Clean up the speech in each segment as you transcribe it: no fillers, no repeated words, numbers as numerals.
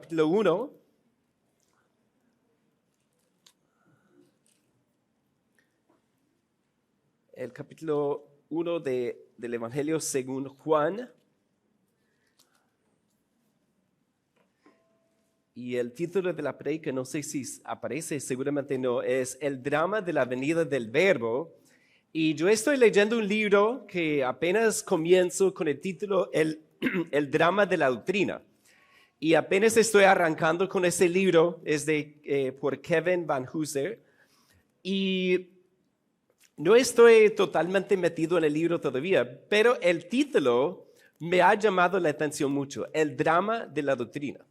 capítulo 1. El capítulo 1 del Evangelio según Juan. Y el título de la predica, no sé si aparece, seguramente no, es El drama de la venida del Verbo. Y yo estoy leyendo un libro que apenas comienzo con el título El drama de la doctrina. Y apenas estoy arrancando con ese libro, es por Kevin Van Hooser. Y no estoy totalmente metido en el libro todavía, pero el título me ha llamado la atención mucho, El drama de la doctrina.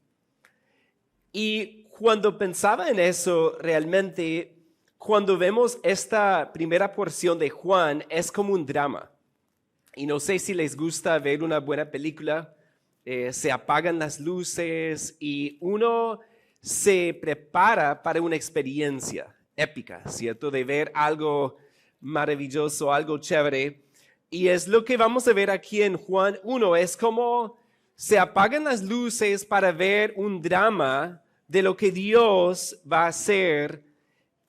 Y cuando pensaba en eso, realmente, cuando vemos esta primera porción de Juan, es como un drama. Y no sé si les gusta ver una buena película, se apagan las luces y uno se prepara para una experiencia épica, ¿cierto? De ver algo maravilloso, algo chévere. Y es lo que vamos a ver aquí en Juan 1, es como se apagan las luces para ver un drama de lo que Dios va a hacer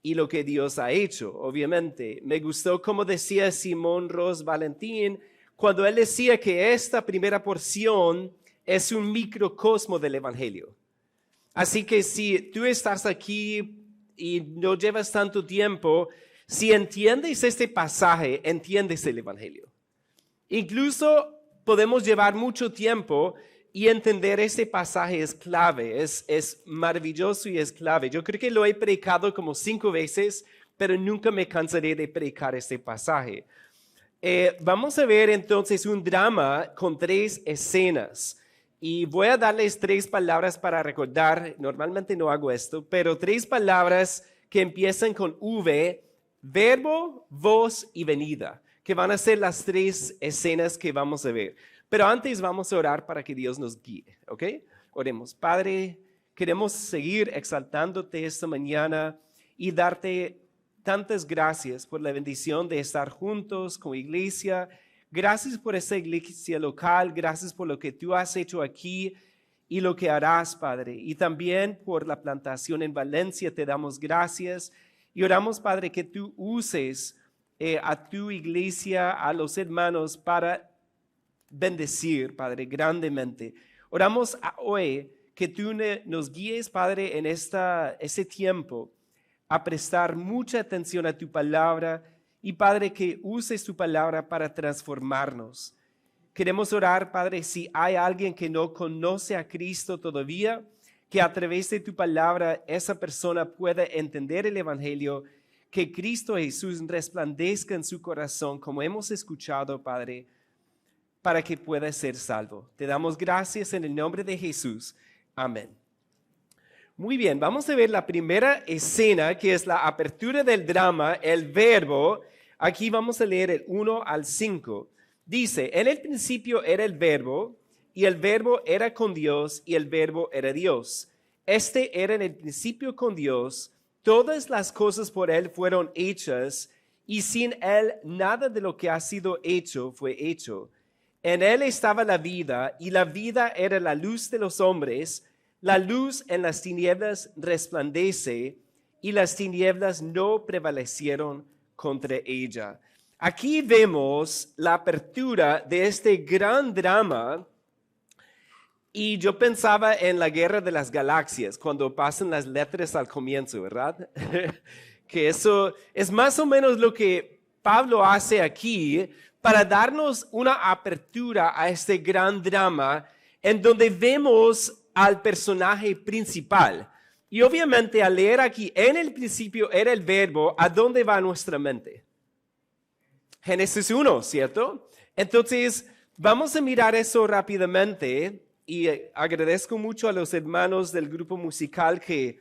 y lo que Dios ha hecho, obviamente. Me gustó como decía Simón Ros Valentín, cuando él decía que esta primera porción es un microcosmo del Evangelio. Así que si tú estás aquí y no llevas tanto tiempo, si entiendes este pasaje, entiendes el Evangelio. Incluso podemos llevar mucho tiempo y entender este pasaje es clave, es maravilloso y es clave. Yo creo que lo he predicado como 5 veces, pero nunca me cansaré de predicar este pasaje. Vamos a ver entonces un drama con 3 escenas. Y voy a darles 3 palabras para recordar. Normalmente no hago esto, pero 3 palabras que empiezan con V, verbo, voz y venida, que van a ser las 3 escenas que vamos a ver. Pero antes vamos a orar para que Dios nos guíe, ¿ok? Oremos. Padre, queremos seguir exaltándote esta mañana y darte tantas gracias por la bendición de estar juntos como iglesia. Gracias por esa iglesia local, gracias por lo que tú has hecho aquí y lo que harás, Padre. Y también por la plantación en Valencia te damos gracias y oramos, Padre, que tú uses a tu iglesia, a los hermanos para bendecir, Padre, grandemente. Oramos hoy que tú nos guíes, Padre, en ese tiempo a prestar mucha atención a tu palabra y, Padre, que uses tu palabra para transformarnos. Queremos orar, Padre, si hay alguien que no conoce a Cristo todavía, que a través de tu palabra esa persona pueda entender el Evangelio, que Cristo Jesús resplandezca en su corazón, como hemos escuchado, Padre, para que pueda ser salvo. Te damos gracias en el nombre de Jesús. Amén. Muy bien, vamos a ver la primera escena, que es la apertura del drama, el verbo. Aquí vamos a leer el 1 al 5. Dice, en el principio era el verbo, y el verbo era con Dios, y el verbo era Dios. Este era en el principio con Dios. Todas las cosas por él fueron hechas, y sin él nada de lo que ha sido hecho fue hecho. En él estaba la vida, y la vida era la luz de los hombres. La luz en las tinieblas resplandece, y las tinieblas no prevalecieron contra ella. Aquí vemos la apertura de este gran drama, y yo pensaba en la Guerra de las Galaxias, cuando pasan las letras al comienzo, ¿verdad? Que eso es más o menos lo que Pablo hace aquí, para darnos una apertura a este gran drama en donde vemos al personaje principal. Y obviamente al leer aquí, en el principio era el verbo, ¿a dónde va nuestra mente? Génesis 1, ¿cierto? Entonces, vamos a mirar eso rápidamente y agradezco mucho a los hermanos del grupo musical que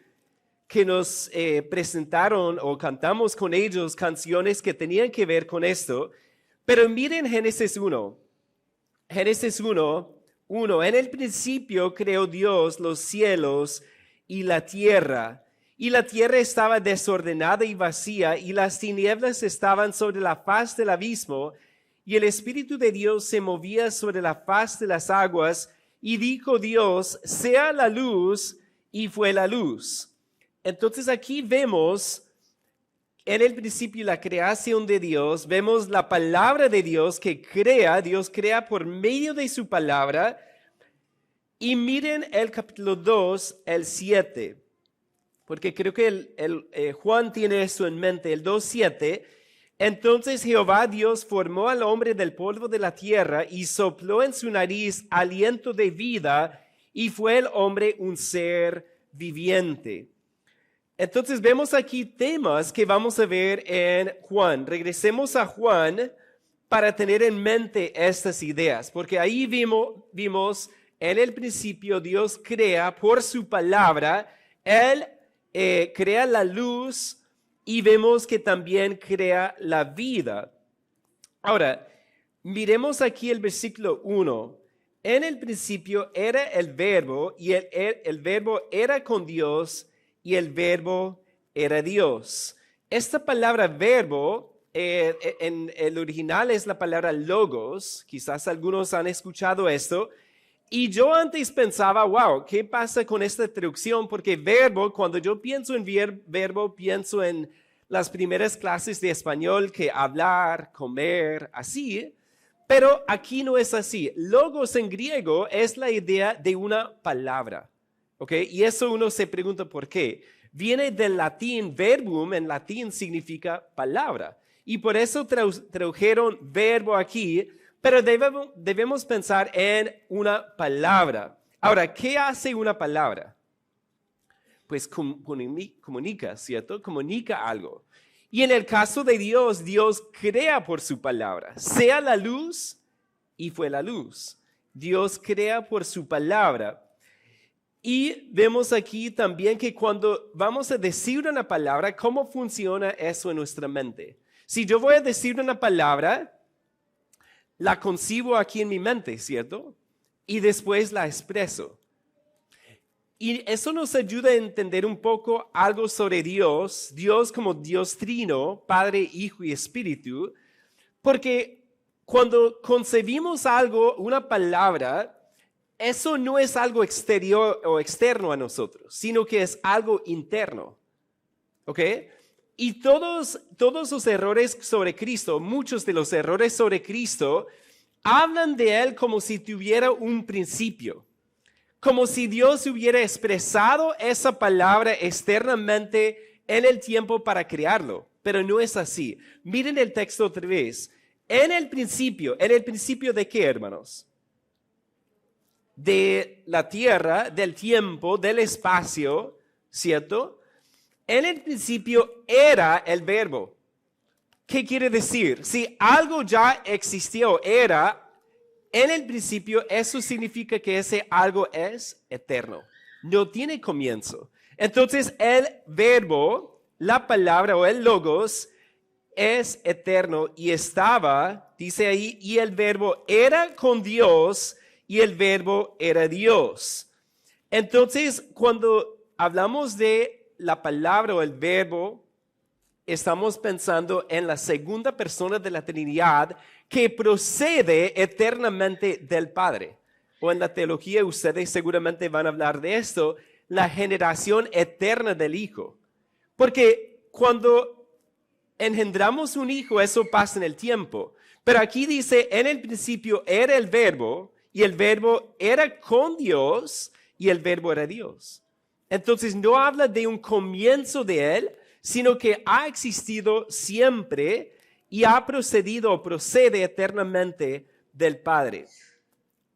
nos presentaron o cantamos con ellos canciones que tenían que ver con esto. Pero miren Génesis 1. Génesis 1, en el principio creó Dios los cielos y la tierra estaba desordenada y vacía, y las tinieblas estaban sobre la faz del abismo, y el Espíritu de Dios se movía sobre la faz de las aguas, y dijo Dios, sea la luz, y fue la luz. Entonces aquí vemos en el principio la creación de Dios, vemos la palabra de Dios que crea, Dios crea por medio de su palabra. Y miren el capítulo 2, el 7, porque creo que Juan tiene eso en mente, el 2:7. Entonces Jehová Dios formó al hombre del polvo de la tierra y sopló en su nariz aliento de vida y fue el hombre un ser viviente. Entonces vemos aquí temas que vamos a ver en Juan. Regresemos a Juan para tener en mente estas ideas, porque ahí vimos en el principio Dios crea por su palabra, Él crea la luz y vemos que también crea la vida. Ahora, miremos aquí el versículo 1. En el principio era el verbo y el verbo era con Dios y el verbo era Dios. Esta palabra verbo en el original es la palabra logos. Quizás algunos han escuchado esto. Y yo antes pensaba, wow, ¿qué pasa con esta traducción? Porque verbo, cuando yo pienso en verbo, pienso en las primeras clases de español, que hablar, comer, así. Pero aquí no es así. Logos en griego es la idea de una palabra. ¿Ok? Y eso uno se pregunta por qué. Viene del latín, verbum en latín significa palabra. Y por eso tradujeron verbo aquí. Pero debemos pensar en una palabra. Ahora, ¿qué hace una palabra? Pues comunica, ¿cierto? Comunica algo. Y en el caso de Dios, Dios crea por su palabra. Sea la luz, y fue la luz. Dios crea por su palabra. Y vemos aquí también que cuando vamos a decir una palabra, ¿cómo funciona eso en nuestra mente? Si yo voy a decir una palabra, la concibo aquí en mi mente, ¿cierto? Y después la expreso. Y eso nos ayuda a entender un poco algo sobre Dios, Dios como Dios trino, Padre, Hijo y Espíritu, porque cuando concebimos algo, una palabra, eso no es algo exterior o externo a nosotros, sino que es algo interno. ¿Ok? Y todos los errores sobre Cristo, muchos de los errores sobre Cristo, hablan de Él como si tuviera un principio, como si Dios hubiera expresado esa palabra externamente en el tiempo para crearlo, pero no es así. Miren el texto otra vez. ¿En el principio de qué, hermanos? De la tierra, del tiempo, del espacio, ¿cierto? En el principio era el verbo. ¿Qué quiere decir? Si algo ya existió, era, en el principio, eso significa que ese algo es eterno. No tiene comienzo. Entonces, el verbo, la palabra o el logos, es eterno y estaba, dice ahí, y el verbo era con Dios y el verbo era Dios. Entonces, cuando hablamos de la palabra o el verbo, estamos pensando en la segunda persona de la Trinidad que procede eternamente del Padre. O en la teología ustedes seguramente van a hablar de esto, la generación eterna del Hijo. Porque cuando engendramos un hijo, eso pasa en el tiempo. Pero aquí dice, en el principio era el verbo, y el verbo era con Dios, y el verbo era Dios. Entonces no habla de un comienzo de Él, sino que ha existido siempre y ha procedido o procede eternamente del Padre.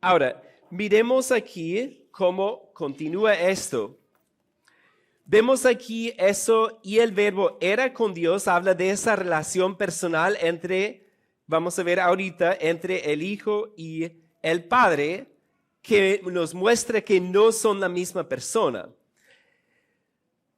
Ahora, miremos aquí cómo continúa esto. Vemos aquí eso y el verbo era con Dios, habla de esa relación personal entre, vamos a ver ahorita, entre el Hijo y el Padre, que nos muestra que no son la misma persona.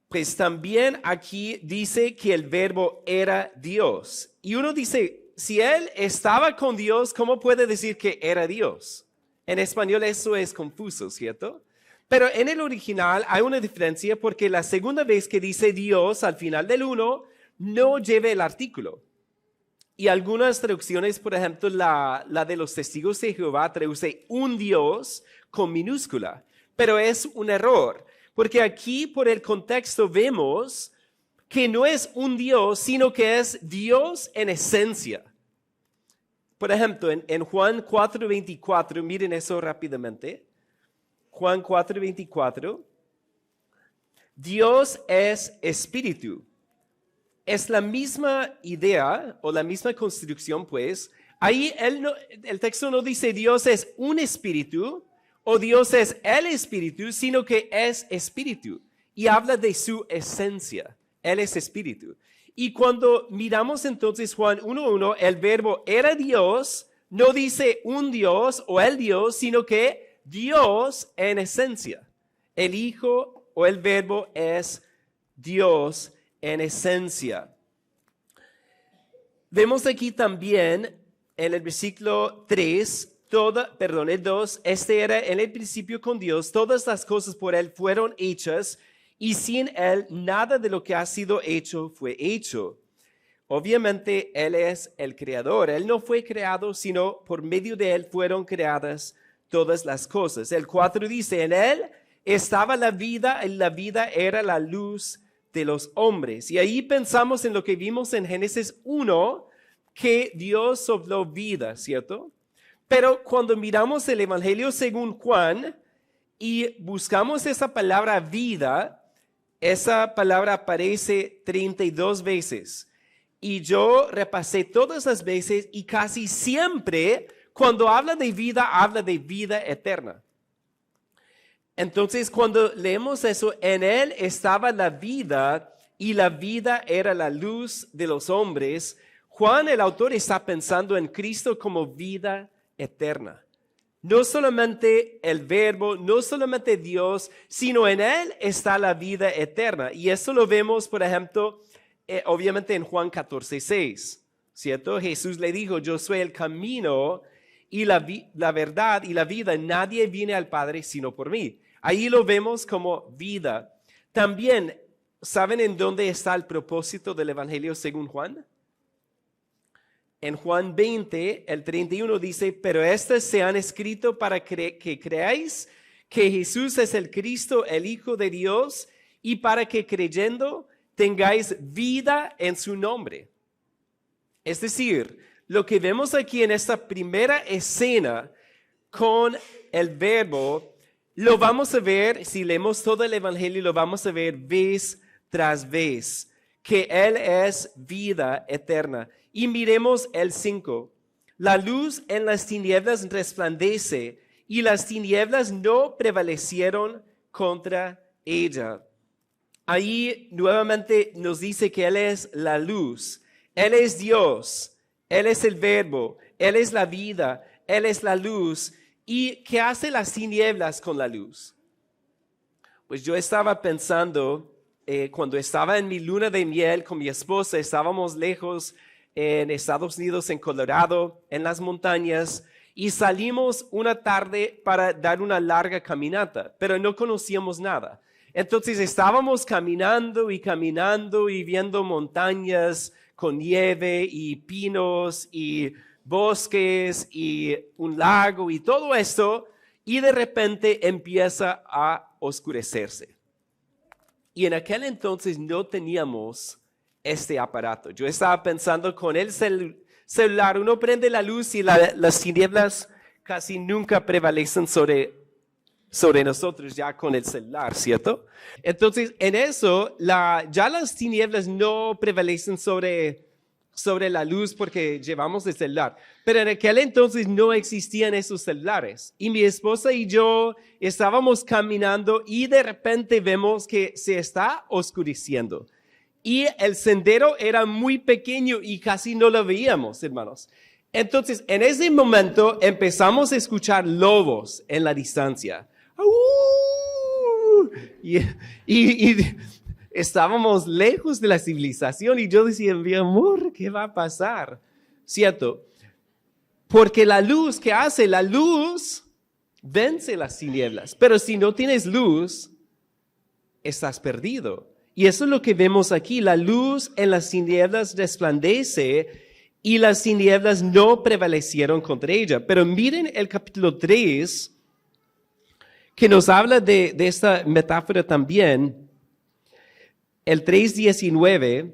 Pues también aquí dice que el verbo era Dios. Y uno dice, si Él estaba con Dios, ¿cómo puede decir que era Dios? En español eso es confuso, ¿cierto? Pero en el original hay una diferencia porque la segunda vez que dice Dios al final del 1 no lleva el artículo. Y algunas traducciones, por ejemplo, la de los testigos de Jehová traduce un Dios con minúscula, pero es un error, porque aquí por el contexto vemos que no es un Dios, sino que es Dios en esencia. Por ejemplo, en Juan 4:24, miren eso rápidamente. Juan 4:24, Dios es espíritu. Es la misma idea o la misma construcción, pues. Ahí el texto no dice Dios es un espíritu o Dios es el espíritu, sino que es espíritu. Y habla de su esencia. Él es espíritu. Y cuando miramos entonces Juan 1:1, el verbo era Dios, no dice un Dios o el Dios, sino que Dios en esencia. El Hijo o el verbo es Dios en esencia. Vemos aquí también en el versículo 3, el 2, este era en el principio con Dios, todas las cosas por Él fueron hechas y sin Él nada de lo que ha sido hecho fue hecho. Obviamente Él es el creador, Él no fue creado, sino por medio de Él fueron creadas todas las cosas. El 4 dice, en Él estaba la vida y la vida era la luz de los hombres. Y ahí pensamos en lo que vimos en Génesis 1, que Dios sopló vida, ¿cierto? Pero cuando miramos el Evangelio según Juan y buscamos esa palabra vida, esa palabra aparece 32 veces. Y yo repasé todas las veces y casi siempre cuando habla de vida eterna. Entonces, cuando leemos eso, en Él estaba la vida y la vida era la luz de los hombres. Juan, el autor, está pensando en Cristo como vida eterna. No solamente el verbo, no solamente Dios, sino en Él está la vida eterna. Y eso lo vemos, por ejemplo, obviamente en Juan 14:6, ¿cierto? Jesús le dijo, yo soy el camino y la verdad y la vida. Nadie viene al Padre sino por mí. Ahí lo vemos como vida. También, ¿saben en dónde está el propósito del Evangelio según Juan? En Juan 20, el 31 dice, pero estas se han escrito para que creáis que Jesús es el Cristo, el Hijo de Dios, y para que creyendo tengáis vida en su nombre. Es decir, lo que vemos aquí en esta primera escena con el verbo, lo vamos a ver, si leemos todo el Evangelio, lo vamos a ver vez tras vez, que Él es vida eterna. Y miremos el 5. La luz en las tinieblas resplandece y las tinieblas no prevalecieron contra ella. Ahí nuevamente nos dice que Él es la luz, Él es Dios, Él es el verbo, Él es la vida, Él es la luz. ¿Y qué hace las tinieblas con la luz? Pues yo estaba pensando, cuando estaba en mi luna de miel con mi esposa, estábamos lejos en Estados Unidos, en Colorado, en las montañas, y salimos una tarde para dar una larga caminata, pero no conocíamos nada. Entonces estábamos caminando y viendo montañas con nieve y pinos y bosques y un lago y todo esto, y de repente empieza a oscurecerse. Y en aquel entonces no teníamos este aparato. Yo estaba pensando con el celular, uno prende la luz y las tinieblas casi nunca prevalecen sobre nosotros ya con el celular, ¿cierto? Entonces, en eso, ya las tinieblas no prevalecen sobre la luz porque llevamos el celular. Pero en aquel entonces no existían esos celulares. Y mi esposa y yo estábamos caminando y de repente vemos que se está oscureciendo. Y el sendero era muy pequeño y casi no lo veíamos, hermanos. Entonces, en ese momento empezamos a escuchar lobos en la distancia. Y estábamos lejos de la civilización y yo decía, mi amor, ¿qué va a pasar? ¿Cierto? Porque la luz, ¿qué hace? La luz vence las tinieblas. Pero si no tienes luz, estás perdido. Y eso es lo que vemos aquí. La luz en las tinieblas resplandece y las tinieblas no prevalecieron contra ella. Pero miren el capítulo 3, que nos habla de esta metáfora también. El 3:19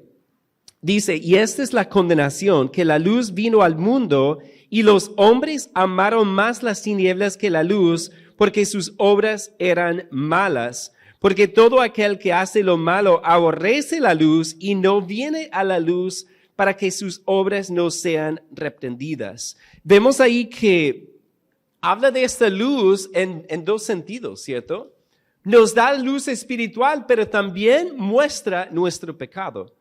dice, y esta es la condenación, que la luz vino al mundo y los hombres amaron más las tinieblas que la luz, porque sus obras eran malas. Porque todo aquel que hace lo malo aborrece la luz y no viene a la luz para que sus obras no sean reprendidas. Vemos ahí que habla de esta luz en dos sentidos, ¿cierto? Nos da luz espiritual, pero también muestra nuestro pecado.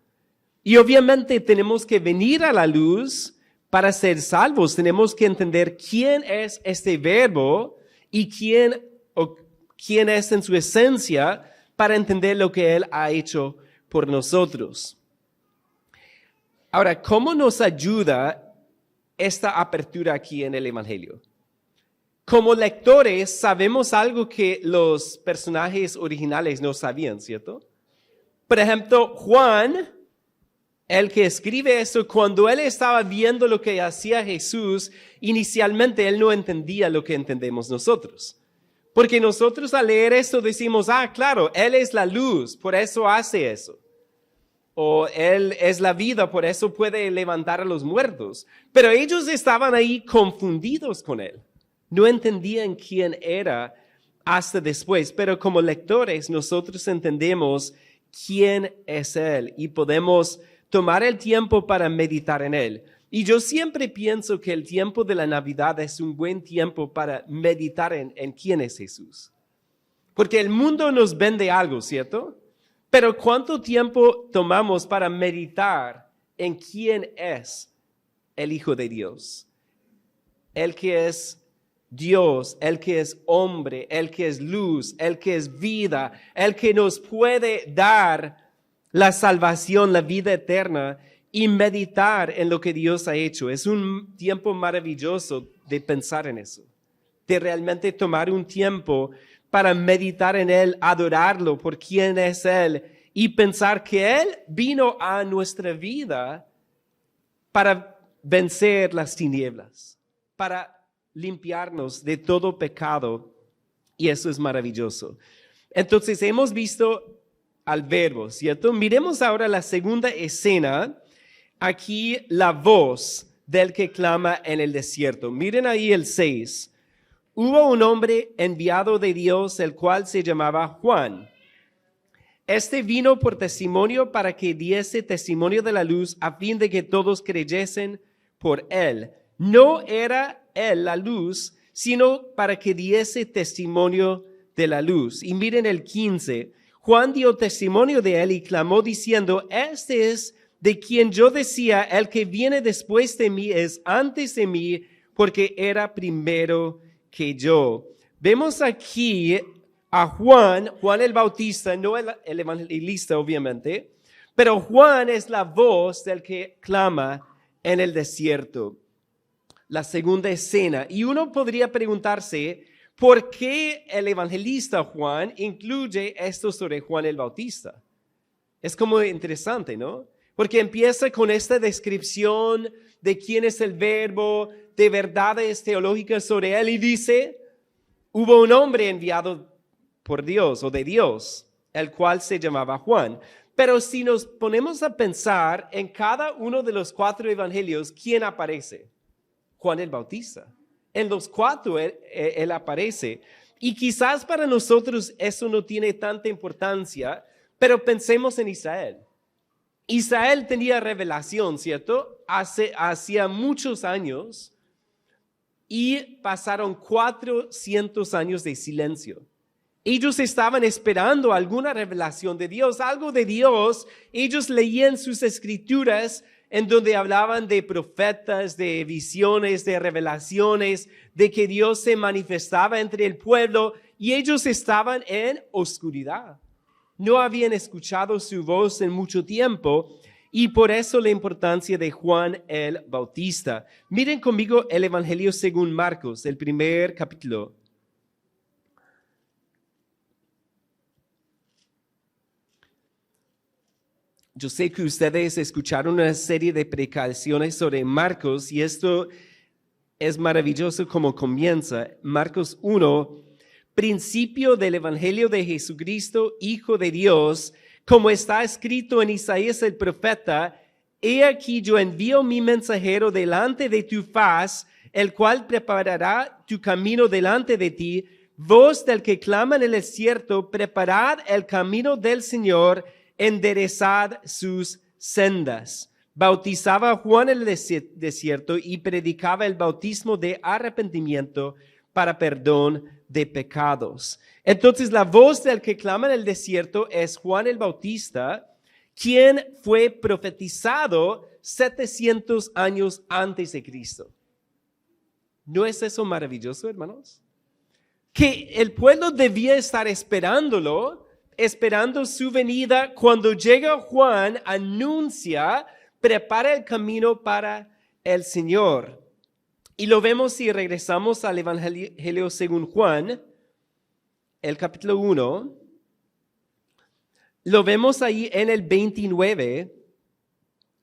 Y obviamente tenemos que venir a la luz para ser salvos. Tenemos que entender quién es este verbo y quién es en su esencia para entender lo que Él ha hecho por nosotros. Ahora, ¿cómo nos ayuda esta apertura aquí en el Evangelio? Como lectores sabemos algo que los personajes originales no sabían, ¿cierto? Por ejemplo, Juan, el que escribe esto, cuando él estaba viendo lo que hacía Jesús, inicialmente él no entendía lo que entendemos nosotros. Porque nosotros al leer esto decimos, claro, Él es la luz, por eso hace eso. O Él es la vida, por eso puede levantar a los muertos. Pero ellos estaban ahí confundidos con Él. No entendían quién era hasta después. Pero como lectores nosotros entendemos quién es Él y podemos tomar el tiempo para meditar en Él. Y yo siempre pienso que el tiempo de la Navidad es un buen tiempo para meditar en quién es Jesús. Porque el mundo nos vende algo, ¿cierto? Pero ¿cuánto tiempo tomamos para meditar en quién es el Hijo de Dios? El que es Dios, el que es hombre, el que es luz, el que es vida, el que nos puede dar la salvación, la vida eterna, y meditar en lo que Dios ha hecho. Es un tiempo maravilloso de pensar en eso, de realmente tomar un tiempo para meditar en Él, adorarlo por quién es Él y pensar que Él vino a nuestra vida para vencer las tinieblas, para limpiarnos de todo pecado, y eso es maravilloso. Entonces hemos visto al verbo, ¿cierto? Miremos ahora la segunda escena. Aquí la voz del que clama en el desierto. Miren ahí el 6. Hubo un hombre enviado de Dios, el cual se llamaba Juan. Este vino por testimonio para que diese testimonio de la luz, a fin de que todos creyesen por él. No era él la luz, sino para que diese testimonio de la luz. Y miren el 15. Juan dio testimonio de él y clamó diciendo, este es de quien yo decía, el que viene después de mí es antes de mí, porque era primero que yo. Vemos aquí a Juan el Bautista, no el evangelista obviamente, pero Juan es la voz del que clama en el desierto. La segunda escena. Y uno podría preguntarse, ¿por qué el evangelista Juan incluye esto sobre Juan el Bautista? Es como interesante, ¿no? Porque empieza con esta descripción de quién es el verbo, de verdades teológicas sobre él y dice, hubo un hombre enviado por Dios o de Dios, el cual se llamaba Juan. Pero si nos ponemos a pensar en cada uno de los 4 evangelios, ¿quién aparece? Juan el Bautista. En los 4 él aparece. Y quizás para nosotros eso no tiene tanta importancia, pero pensemos en Israel. Israel tenía revelación, ¿cierto? Hacía muchos años y pasaron 400 años de silencio. Ellos estaban esperando alguna revelación de Dios, algo de Dios. Ellos leían sus escrituras en donde hablaban de profetas, de visiones, de revelaciones, de que Dios se manifestaba entre el pueblo y ellos estaban en oscuridad. No habían escuchado su voz en mucho tiempo y por eso la importancia de Juan el Bautista. Miren conmigo el Evangelio según Marcos, el primer capítulo. Yo sé que ustedes escucharon una serie de predicaciones sobre Marcos y esto es maravilloso como comienza. Marcos 1, principio del Evangelio de Jesucristo, Hijo de Dios, como está escrito en Isaías el profeta: he aquí yo envío mi mensajero delante de tu faz, el cual preparará tu camino delante de ti. Voz del que clama en el desierto, preparad el camino del Señor, enderezad sus sendas. Bautizaba Juan en el desierto y predicaba el bautismo de arrepentimiento para perdón de pecados. Entonces la voz del que clama en el desierto es Juan el Bautista, quien fue profetizado 700 años antes de Cristo. ¿No es eso maravilloso, hermanos? Que el pueblo debía estar esperándolo, esperando su venida. Cuando llega Juan, anuncia, prepara el camino para el Señor. Y lo vemos si regresamos al Evangelio según Juan, el capítulo 1. Lo vemos ahí en el 29,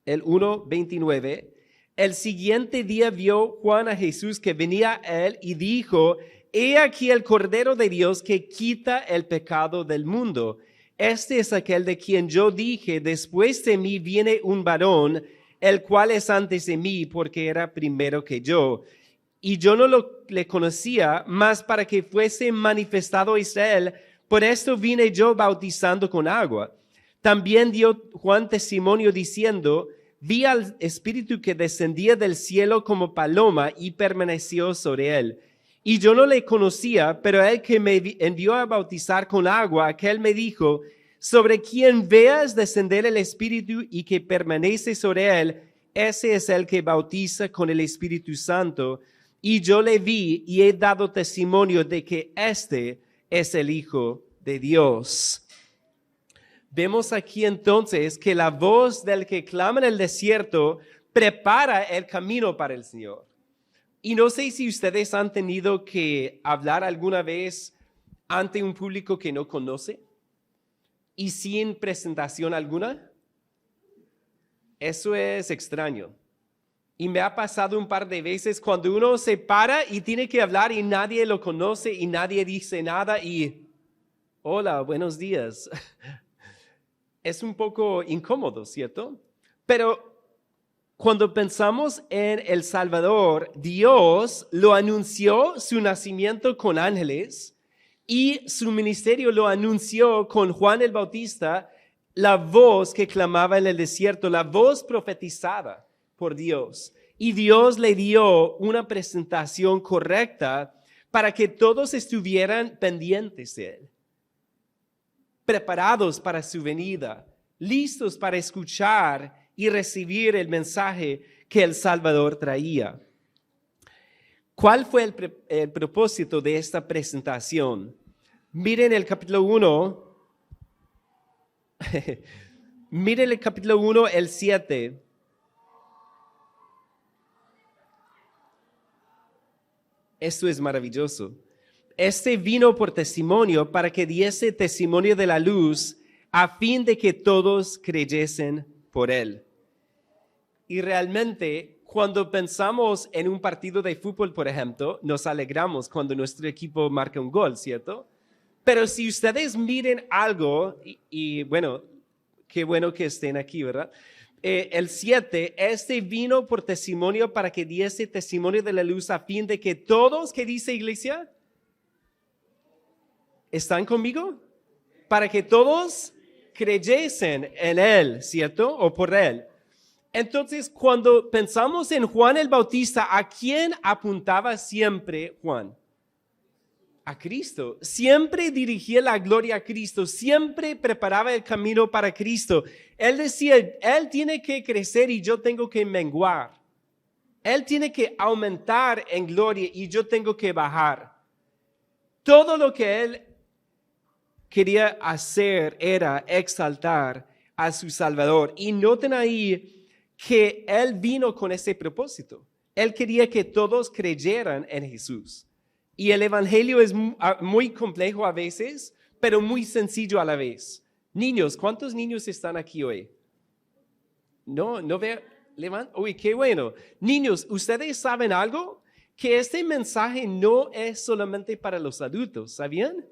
el 1:29. El siguiente día vio Juan a Jesús que venía a él y dijo: he aquí el Cordero de Dios que quita el pecado del mundo. Este es aquel de quien yo dije: después de mí viene un varón, el cual es antes de mí, porque era primero que yo. Y yo no le conocía, mas para que fuese manifestado a Israel, por esto vine yo bautizando con agua. También dio Juan testimonio diciendo: vi al Espíritu que descendía del cielo como paloma y permaneció sobre él. Y yo no le conocía, pero él que me envió a bautizar con agua, aquel me dijo: sobre quien veas descender el Espíritu y que permanece sobre él, ese es el que bautiza con el Espíritu Santo. Y yo le vi y he dado testimonio de que este es el Hijo de Dios. Vemos aquí entonces que la voz del que clama en el desierto prepara el camino para el Señor. Y no sé si ustedes han tenido que hablar alguna vez ante un público que no conoce y sin presentación alguna. Eso es extraño. Y me ha pasado un par de veces cuando uno se para y tiene que hablar y nadie lo conoce y nadie dice nada y hola, buenos días. Es un poco incómodo, ¿cierto? Pero cuando pensamos en El Salvador, Dios lo anunció su nacimiento con ángeles y su ministerio lo anunció con Juan el Bautista, la voz que clamaba en el desierto, la voz profetizada por Dios. Y Dios le dio una presentación correcta para que todos estuvieran pendientes de él, preparados para su venida, listos para escuchar y recibir el mensaje que el Salvador traía. ¿Cuál fue el propósito de esta presentación? Miren el capítulo 1. Miren el capítulo 1, el 7. Esto es maravilloso. Este vino por testimonio para que diese testimonio de la luz, a fin de que todos creyesen por él. Y realmente, cuando pensamos en un partido de fútbol, por ejemplo, nos alegramos cuando nuestro equipo marca un gol, ¿cierto? Pero si ustedes miren algo, y bueno, qué bueno que estén aquí, ¿verdad? El 7, este vino por testimonio para que diese testimonio de la luz a fin de que todos, ¿qué dice iglesia? ¿Están conmigo? Para que todos creyesen en él, ¿cierto? O por él. Entonces, cuando pensamos en Juan el Bautista, ¿a quién apuntaba siempre Juan? A Cristo. Siempre dirigía la gloria a Cristo, siempre preparaba el camino para Cristo. Él decía, él tiene que crecer y yo tengo que menguar. Él tiene que aumentar en gloria y yo tengo que bajar. Todo lo que él quería hacer era exaltar a su Salvador. Y noten ahí que él vino con ese propósito. Él quería que todos creyeran en Jesús. Y el evangelio es muy complejo a veces, pero muy sencillo a la vez. Niños, ¿cuántos niños están aquí hoy? No veo, levanta, uy, qué bueno. Niños, ¿ustedes saben algo? Que este mensaje no es solamente para los adultos, ¿sabían?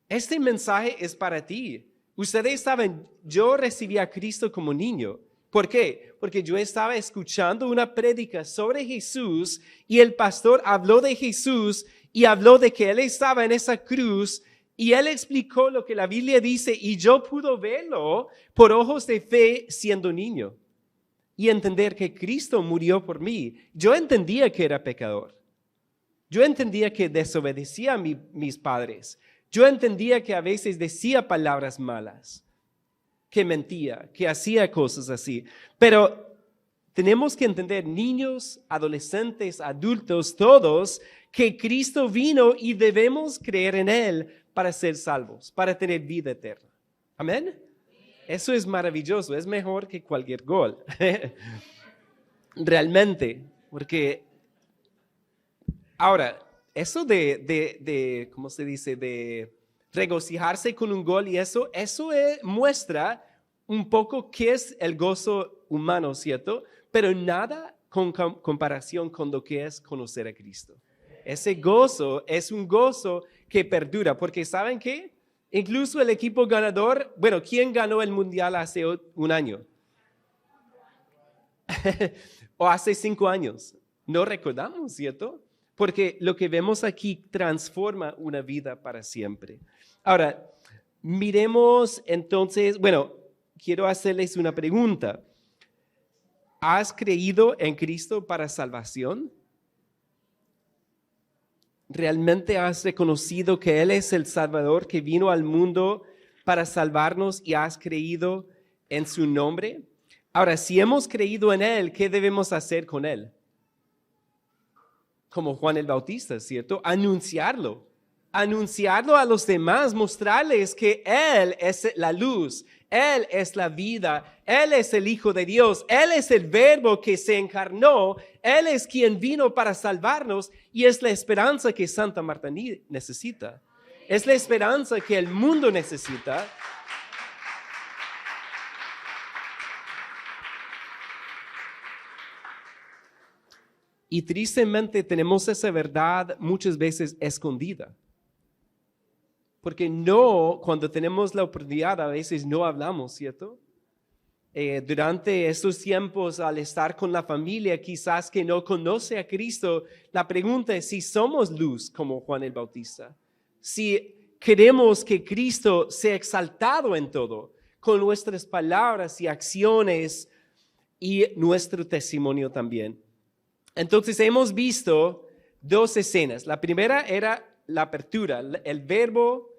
Este mensaje es para ti. Ustedes saben, yo recibí a Cristo como niño. ¿Por qué? Porque yo estaba escuchando una prédica sobre Jesús y el pastor habló de Jesús y habló de que Él estaba en esa cruz y Él explicó lo que la Biblia dice y yo pude verlo por ojos de fe siendo niño y entender que Cristo murió por mí. Yo entendía que era pecador. Yo entendía que desobedecía a mis padres. Yo entendía que a veces decía palabras malas, que mentía, que hacía cosas así. Pero tenemos que entender, niños, adolescentes, adultos, todos, que Cristo vino y debemos creer en Él para ser salvos, para tener vida eterna. Amén. Eso es maravilloso, es mejor que cualquier gol. Realmente, porque ahora, eso ¿cómo se dice? De regocijarse con un gol y eso muestra un poco qué es el gozo humano, ¿cierto? Pero nada con comparación con lo que es conocer a Cristo. Ese gozo es un gozo que perdura, porque ¿saben qué? Incluso el equipo ganador, bueno, ¿quién ganó el mundial hace un año? O hace 5 años. No recordamos, ¿cierto? Porque lo que vemos aquí transforma una vida para siempre. Ahora, miremos entonces, bueno, quiero hacerles una pregunta. ¿Has creído en Cristo para salvación? ¿Realmente has reconocido que Él es el Salvador que vino al mundo para salvarnos y has creído en su nombre? Ahora, si hemos creído en Él, ¿qué debemos hacer con Él? Como Juan el Bautista, ¿cierto? Anunciarlo a los demás, mostrarles que Él es la luz, Él es la vida, Él es el Hijo de Dios, Él es el Verbo que se encarnó, Él es quien vino para salvarnos y es la esperanza que Santa Marta necesita. Es la esperanza que el mundo necesita. Y tristemente tenemos esa verdad muchas veces escondida. Porque cuando tenemos la oportunidad, a veces no hablamos, ¿cierto? Durante estos tiempos, al estar con la familia, quizás que no conoce a Cristo, la pregunta es si somos luz como Juan el Bautista. Si queremos que Cristo sea exaltado en todo, con nuestras palabras y acciones y nuestro testimonio también. Entonces hemos visto 2 escenas. La primera era la apertura, el verbo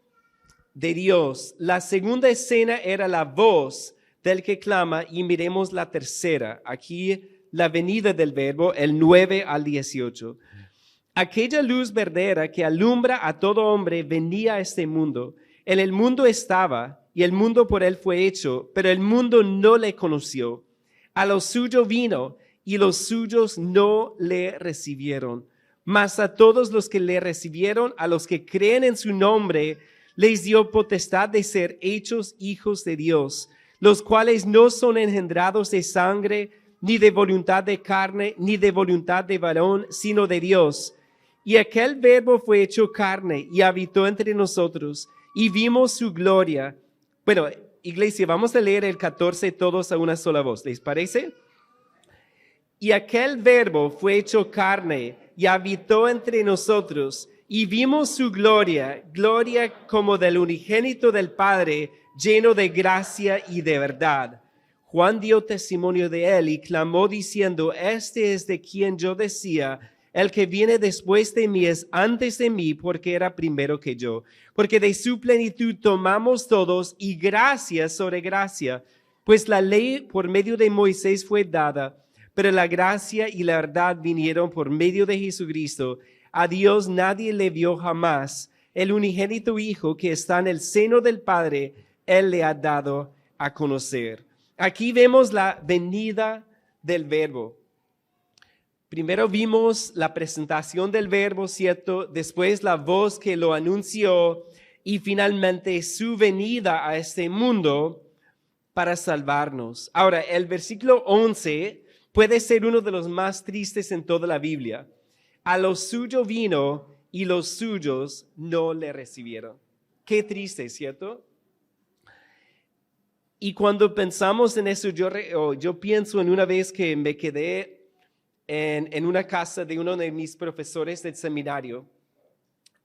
de Dios. La segunda escena era la voz del que clama y miremos la tercera. Aquí la venida del verbo, el 9 al 18. Aquella luz verdadera que alumbra a todo hombre venía a este mundo. En el mundo estaba y el mundo por él fue hecho, pero el mundo no le conoció. A lo suyo vino y los suyos no le recibieron. Mas a todos los que le recibieron, a los que creen en su nombre, les dio potestad de ser hechos hijos de Dios, los cuales no son engendrados de sangre, ni de voluntad de carne, ni de voluntad de varón, sino de Dios. Y aquel verbo fue hecho carne y habitó entre nosotros, y vimos su gloria. Bueno, iglesia, vamos a leer el 14 todos a una sola voz, ¿les parece? Y aquel verbo fue hecho carne y habitó entre nosotros, y vimos su gloria, gloria como del unigénito del Padre, lleno de gracia y de verdad. Juan dio testimonio de él y clamó diciendo, este es de quien yo decía, el que viene después de mí es antes de mí, porque era primero que yo. Porque de su plenitud tomamos todos y gracia sobre gracia, pues la ley por medio de Moisés fue dada, pero la gracia y la verdad vinieron por medio de Jesucristo. A Dios nadie le vio jamás. El unigénito Hijo que está en el seno del Padre, Él le ha dado a conocer. Aquí vemos la venida del Verbo. Primero vimos la presentación del Verbo, ¿cierto? Después la voz que lo anunció y finalmente su venida a este mundo para salvarnos. Ahora, el versículo 11 puede ser uno de los más tristes en toda la Biblia. A lo suyo vino y los suyos no le recibieron. Qué triste, ¿cierto? Y cuando pensamos en eso, yo pienso en una vez que me quedé en una casa de uno de mis profesores del seminario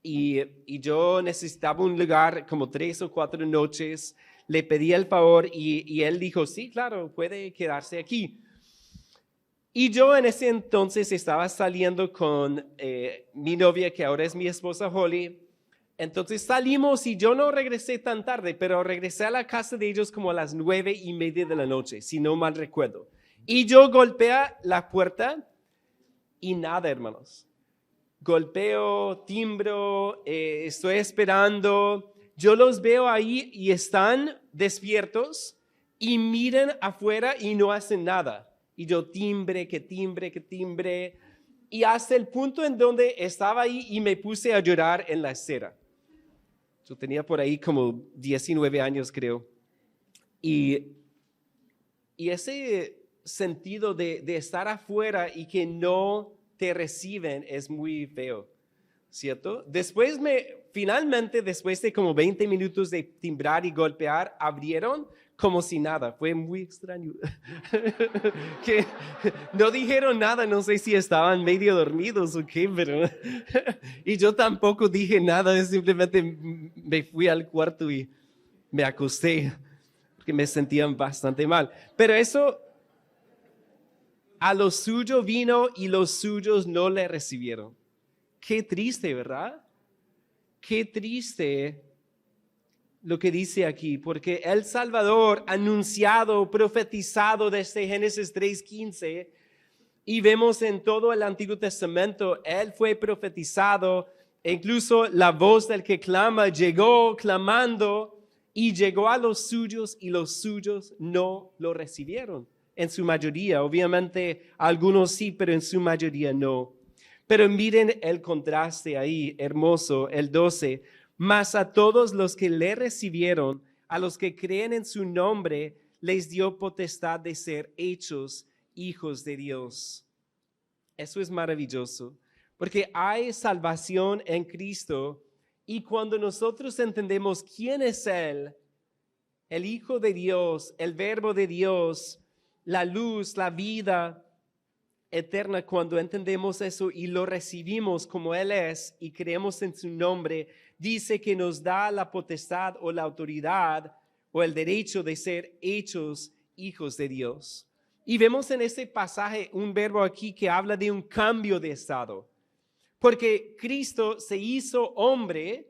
y yo necesitaba un lugar como 3 o 4 noches. Le pedí el favor y él dijo, sí, claro, puede quedarse aquí. Y yo en ese entonces estaba saliendo con mi novia, que ahora es mi esposa Holly. Entonces salimos y yo no regresé tan tarde, pero regresé a la casa de ellos como a las 9:30 de la noche, si no mal recuerdo. Y yo golpeé la puerta y nada, hermanos. Golpeo, timbro, estoy esperando. Yo los veo ahí y están despiertos y miran afuera y no hacen nada. Y yo timbre, que timbre, que timbre. Y hasta el punto en donde estaba ahí y me puse a llorar en la acera. Yo tenía por ahí como 19 años, creo. Y ese sentido de estar afuera y que no te reciben es muy feo, ¿cierto? Finalmente, después de como 20 minutos de timbrar y golpear, abrieron como si nada. Fue muy extraño. Que no dijeron nada, no sé si estaban medio dormidos o qué, pero y yo tampoco dije nada, simplemente me fui al cuarto y me acosté porque me sentía bastante mal. Pero eso, a lo suyo vino y los suyos no le recibieron. Qué triste, ¿verdad? Qué triste lo que dice aquí, porque el Salvador anunciado, profetizado desde Génesis 3:15, y vemos en todo el Antiguo Testamento, Él fue profetizado, e incluso la voz del que clama llegó clamando y llegó a los suyos y los suyos no lo recibieron. En su mayoría, obviamente algunos sí, pero en su mayoría no. Pero miren el contraste ahí, hermoso, el 12. Mas a todos los que le recibieron, a los que creen en su nombre, les dio potestad de ser hechos hijos de Dios. Eso es maravilloso, porque hay salvación en Cristo y cuando nosotros entendemos quién es Él, el Hijo de Dios, el Verbo de Dios, la luz, la vida eterna, cuando entendemos eso y lo recibimos como Él es y creemos en su nombre, dice que nos da la potestad o la autoridad o el derecho de ser hechos hijos de Dios. Y vemos en este pasaje un verbo aquí que habla de un cambio de estado, porque Cristo se hizo hombre,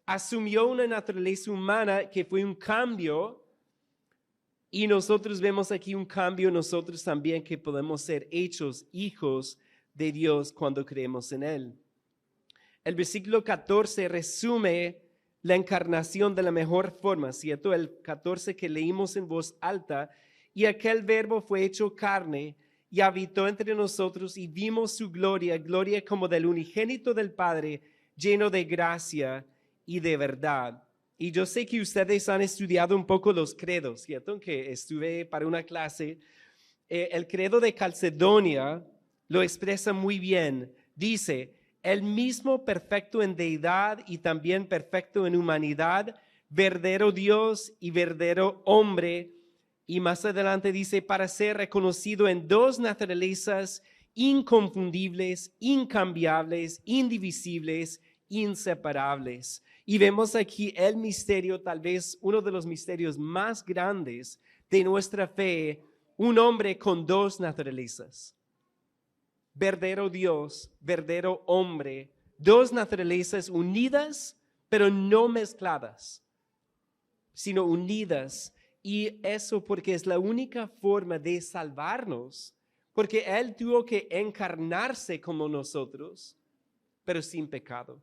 asumió una naturaleza humana que fue un cambio. Y nosotros vemos aquí un cambio, nosotros también, que podemos ser hechos hijos de Dios cuando creemos en Él. El versículo 14 resume la encarnación de la mejor forma, ¿cierto? El 14 que leímos en voz alta, y aquel verbo fue hecho carne y habitó entre nosotros y vimos su gloria, gloria como del unigénito del Padre, lleno de gracia y de verdad. Y yo sé que ustedes han estudiado un poco los credos, ¿cierto? Que estuve para una clase. El credo de Calcedonia lo expresa muy bien. Dice, el mismo perfecto en deidad y también perfecto en humanidad, verdadero Dios y verdadero hombre. Y más adelante dice, para ser reconocido en dos naturalezas inconfundibles, incambiables, indivisibles, inseparables. Y vemos aquí el misterio, tal vez uno de los misterios más grandes de nuestra fe, un hombre con dos naturalezas. Verdadero Dios, verdadero hombre, dos naturalezas unidas, pero no mezcladas, sino unidas. Y eso porque es la única forma de salvarnos, porque Él tuvo que encarnarse como nosotros, pero sin pecado.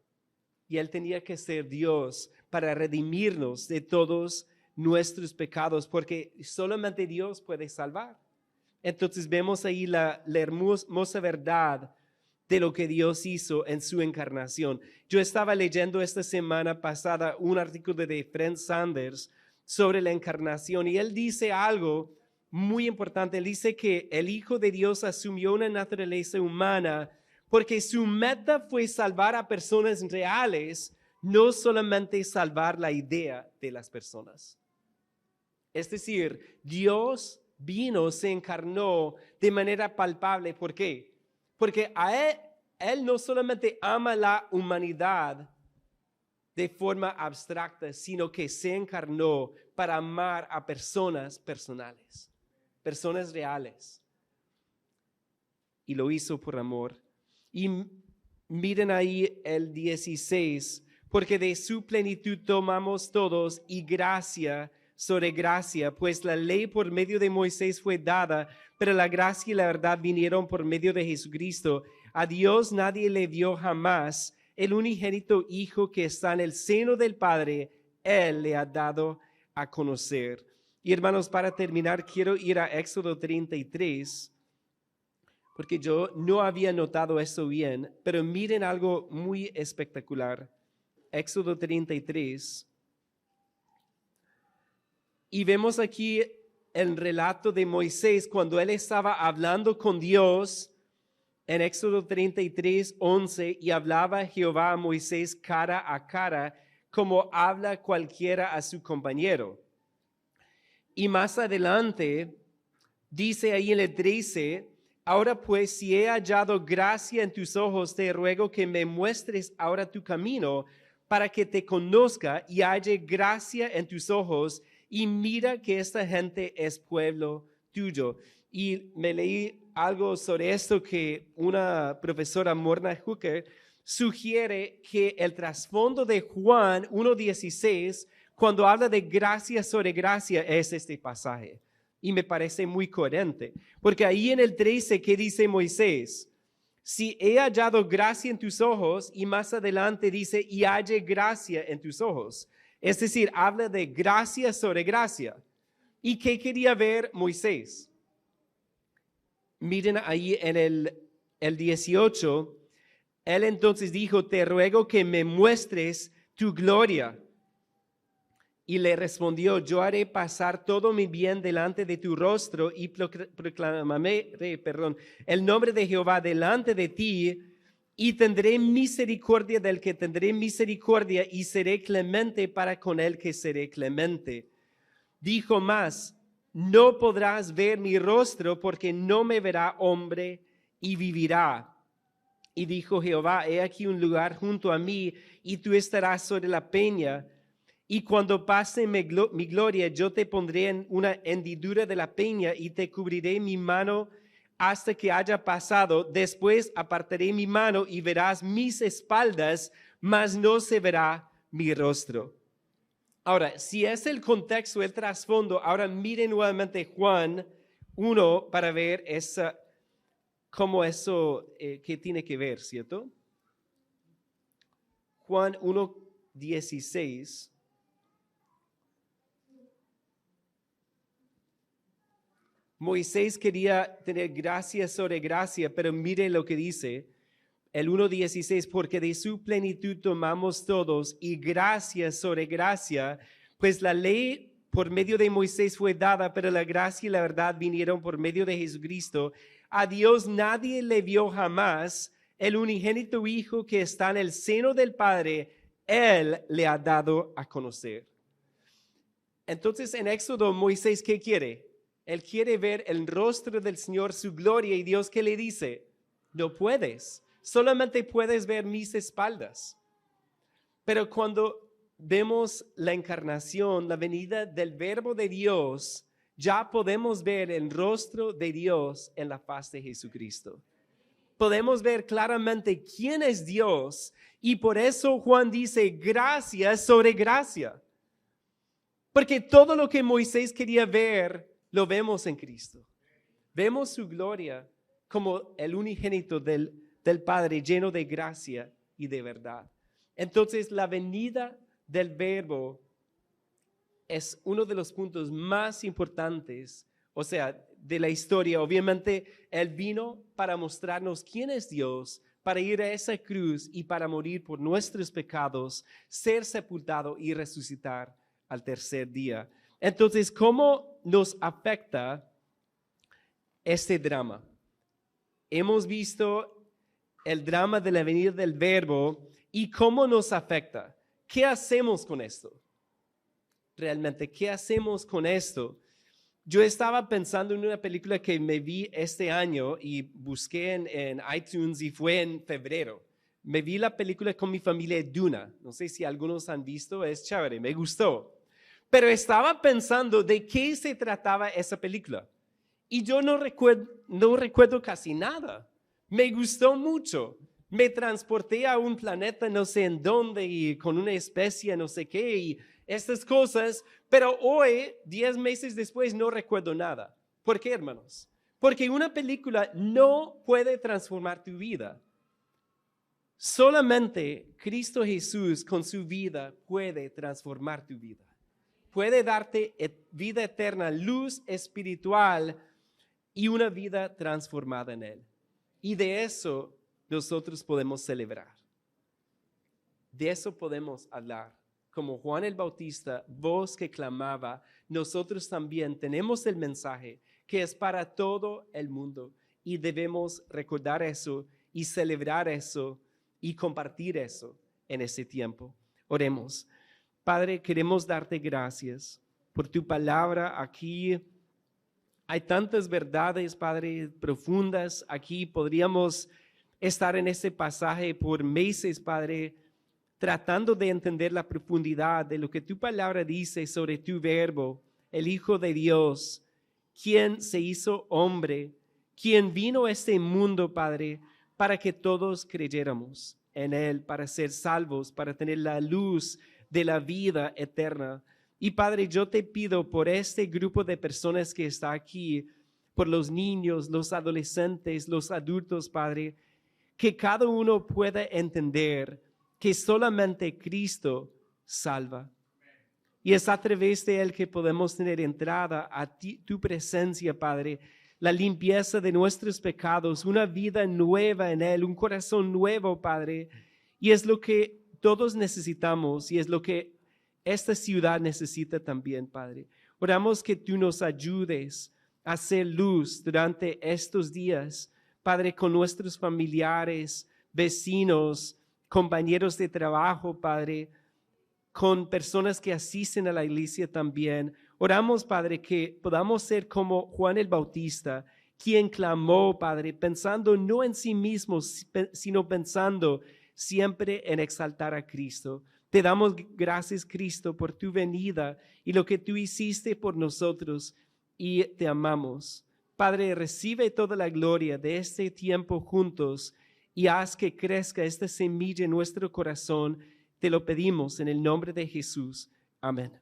Y Él tenía que ser Dios para redimirnos de todos nuestros pecados, porque solamente Dios puede salvar. Entonces vemos ahí la hermosa verdad de lo que Dios hizo en su encarnación. Yo estaba leyendo esta semana pasada un artículo de Fred Sanders, sobre la encarnación y él dice algo muy importante. Él dice que el Hijo de Dios asumió una naturaleza humana porque su meta fue salvar a personas reales, no solamente salvar la idea de las personas. Es decir, Dios vino, se encarnó de manera palpable. ¿Por qué? Porque él no solamente ama la humanidad de forma abstracta, sino que se encarnó para amar a personas personales, personas reales. Y lo hizo por amor. Y miren ahí el 16, porque de su plenitud tomamos todos y gracia sobre gracia, pues la ley por medio de Moisés fue dada, pero la gracia y la verdad vinieron por medio de Jesucristo. A Dios nadie le dio jamás. El unigénito Hijo que está en el seno del Padre, Él le ha dado a conocer. Y hermanos, para terminar, quiero ir a Éxodo 33, porque yo no había notado eso bien, pero miren algo muy espectacular. Éxodo 33. Y vemos aquí el relato de Moisés cuando él estaba hablando con Dios en Éxodo 33, 11, y hablaba Jehová a Moisés cara a cara, como habla cualquiera a su compañero. Y más adelante, dice ahí en el 13, ahora pues, si he hallado gracia en tus ojos, te ruego que me muestres ahora tu camino, para que te conozca y halle gracia en tus ojos, y mira que esta gente es pueblo tuyo. Y me leí algo sobre esto que una profesora, Morna Hooker, sugiere que el trasfondo de Juan 1:16, cuando habla de gracia sobre gracia, es este pasaje. Y me parece muy coherente, porque ahí en el 13, ¿qué dice Moisés? Si he hallado gracia en tus ojos, y más adelante dice, y halle gracia en tus ojos. Es decir, habla de gracia sobre gracia. ¿Y qué quería ver Moisés? Miren ahí en el 18, él entonces dijo, te ruego que me muestres tu gloria. Y le respondió, yo haré pasar todo mi bien delante de tu rostro y proclamaré, el nombre de Jehová delante de ti, y tendré misericordia del que tendré misericordia y seré clemente para con el que seré clemente. Dijo más, no podrás ver mi rostro porque no me verá hombre y vivirá. Y dijo Jehová, he aquí un lugar junto a mí y tú estarás sobre la peña. Y cuando pase mi gloria, yo te pondré en una hendidura de la peña y te cubriré mi mano hasta que haya pasado. Después apartaré mi mano y verás mis espaldas, mas no se verá mi rostro. Ahora, si es el contexto, el trasfondo, ahora miren nuevamente Juan 1 para ver cómo eso, qué tiene que ver, ¿cierto? Juan 1:16. Moisés quería tener gracia sobre gracia, pero mire lo que dice el 1:16, porque de su plenitud tomamos todos y gracia sobre gracia, pues la ley por medio de Moisés fue dada, pero la gracia y la verdad vinieron por medio de Jesucristo. A Dios nadie le vio jamás, el unigénito Hijo que está en el seno del Padre, Él le ha dado a conocer. Entonces en Éxodo, Moisés, ¿qué quiere? Él quiere ver el rostro del Señor, su gloria, y Dios, ¿qué le dice? No puedes, solamente puedes ver mis espaldas. Pero cuando vemos la encarnación, la venida del Verbo de Dios, ya podemos ver el rostro de Dios en la faz de Jesucristo. Podemos ver claramente quién es Dios, y por eso Juan dice gracia sobre gracia. Porque todo lo que Moisés quería ver, lo vemos en Cristo. Vemos su gloria como el unigénito del Padre, lleno de gracia y de verdad. Entonces, la venida del Verbo es uno de los puntos más importantes, o sea, de la historia. Obviamente, Él vino para mostrarnos quién es Dios, para ir a esa cruz y para morir por nuestros pecados, ser sepultado y resucitar al tercer día. Entonces, ¿cómo nos afecta este drama? Hemos visto el drama de la venida del Verbo y cómo nos afecta. ¿Qué hacemos con esto? Realmente, ¿qué hacemos con esto? Yo estaba pensando en una película que me vi este año y busqué en iTunes y fue en febrero. Me vi la película con mi familia Duna. No sé si algunos han visto, es chévere, me gustó. Pero estaba pensando de qué se trataba esa película. Y yo no recuerdo casi nada. Me gustó mucho. Me transporté a un planeta no sé en dónde y con una especie no sé qué y estas cosas. Pero hoy, 10 meses después, no recuerdo nada. ¿Por qué, hermanos? Porque una película no puede transformar tu vida. Solamente Cristo Jesús con su vida puede transformar tu vida. Puede darte vida eterna, luz espiritual y una vida transformada en Él. Y de eso nosotros podemos celebrar. De eso podemos hablar. Como Juan el Bautista, voz que clamaba, nosotros también tenemos el mensaje que es para todo el mundo y debemos recordar eso y celebrar eso y compartir eso en ese tiempo. Oremos. Padre, queremos darte gracias por tu palabra aquí. Hay tantas verdades, Padre, profundas. Aquí podríamos estar en ese pasaje por meses, Padre, tratando de entender la profundidad de lo que tu palabra dice sobre tu Verbo, el Hijo de Dios, quien se hizo hombre, quien vino a este mundo, Padre, para que todos creyéramos en Él, para ser salvos, para tener la luz de la vida eterna. Y Padre, yo te pido por este grupo de personas que está aquí, por los niños, los adolescentes, los adultos, Padre, que cada uno pueda entender que solamente Cristo salva. Y es a través de Él que podemos tener entrada a tu presencia, Padre, la limpieza de nuestros pecados, una vida nueva en Él, un corazón nuevo, Padre. Y es lo que todos necesitamos y es lo que esta ciudad necesita también, Padre. Oramos que tú nos ayudes a hacer luz durante estos días, Padre, con nuestros familiares, vecinos, compañeros de trabajo, Padre, con personas que asisten a la iglesia también. Oramos, Padre, que podamos ser como Juan el Bautista, quien clamó, Padre, pensando no en sí mismo, sino pensando siempre en exaltar a Cristo. Te damos gracias, Cristo, por tu venida y lo que tú hiciste por nosotros y te amamos. Padre, recibe toda la gloria de este tiempo juntos y haz que crezca esta semilla en nuestro corazón. Te lo pedimos en el nombre de Jesús. Amén.